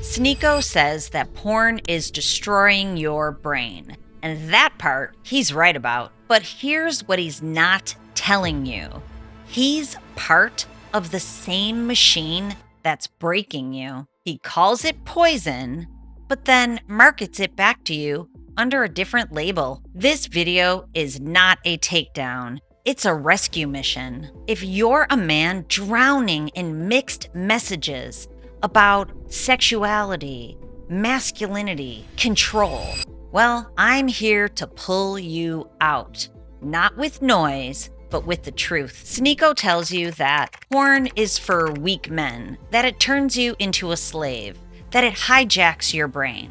Sneako says that porn is destroying your brain. And that part he's right about. But here's what he's not telling you. He's part of the same machine that's breaking you. He calls it poison, but then markets it back to you under a different label. This video is not a takedown. It's a rescue mission. If you're a man drowning in mixed messages about sexuality, masculinity, control, well, I'm here to pull you out. Not with noise, but with the truth. Sneako tells you that porn is for weak men, that it turns you into a slave, that it hijacks your brain.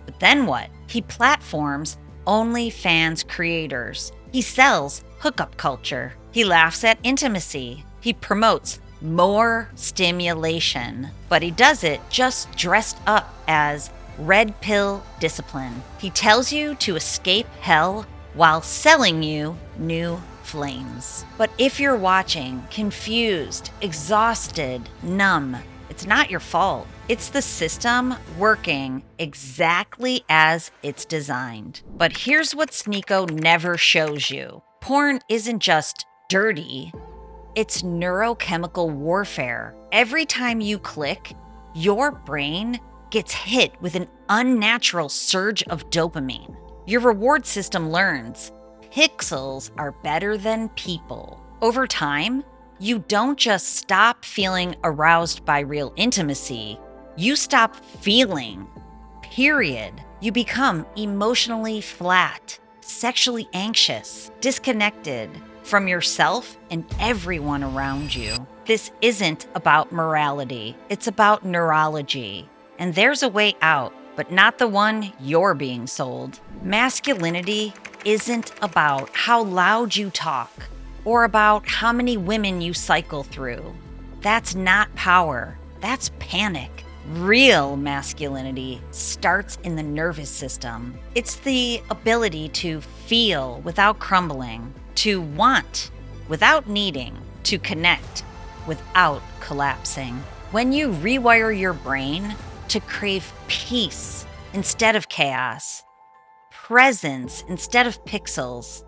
But then what? He platforms OnlyFans creators. He sells hookup culture. He laughs at intimacy. He promotes more stimulation. But he does it just dressed up as red pill discipline. He tells you to escape hell while selling you new flames. But if you're watching, confused, exhausted, numb, it's not your fault. It's the system working exactly as it's designed. But here's what Sneako never shows you. Porn isn't just dirty, it's neurochemical warfare. Every time you click, your brain gets hit with an unnatural surge of dopamine. Your reward system learns pixels are better than people. Over time, you don't just stop feeling aroused by real intimacy, you stop feeling, period. You become emotionally flat, sexually anxious, disconnected from yourself and everyone around you. This isn't about morality, it's about neurology. And there's a way out, but not the one you're being sold. Masculinity isn't about how loud you talk or about how many women you cycle through. That's not power, that's panic. Real masculinity starts in the nervous system. It's the ability to feel without crumbling, to want without needing, to connect without collapsing. When you rewire your brain to crave peace instead of chaos, presence instead of pixels,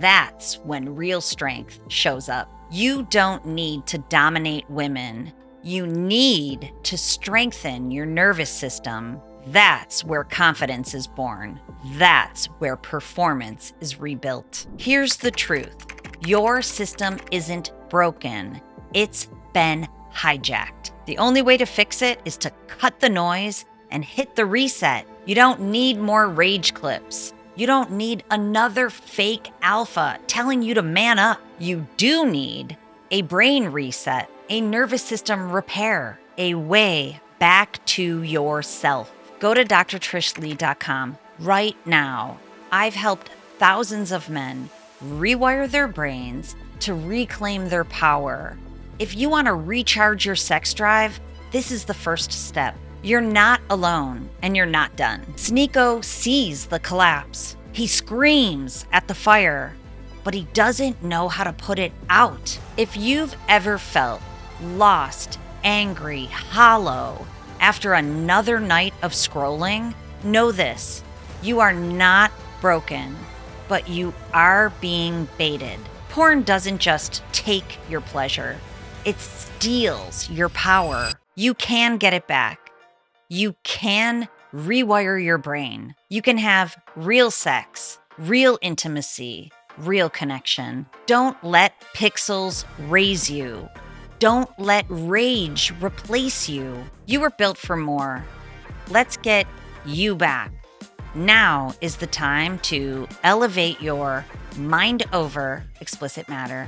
that's when real strength shows up. You don't need to dominate women. You need to strengthen your nervous system. That's where confidence is born. That's where performance is rebuilt. Here's the truth. Your system isn't broken. It's been hijacked. The only way to fix it is to cut the noise and hit the reset. You don't need more rage clips. You don't need another fake alpha telling you to man up. You do need a brain reset, a nervous system repair, a way back to yourself. Go to drtrishleigh.com right now. I've helped thousands of men rewire their brains to reclaim their power. If you want to recharge your sex drive, this is the first step. You're not alone, and you're not done. Sneako sees the collapse. He screams at the fire, but he doesn't know how to put it out. If you've ever felt lost, angry, hollow after another night of scrolling, know this. You are not broken, but you are being baited. Porn doesn't just take your pleasure. It steals your power. You can get it back. You can rewire your brain. You can have real sex, real intimacy, real connection. Don't let pixels raise you. Don't let rage replace you. You were built for more. Let's get you back. Now is the time to elevate your mind over explicit matter.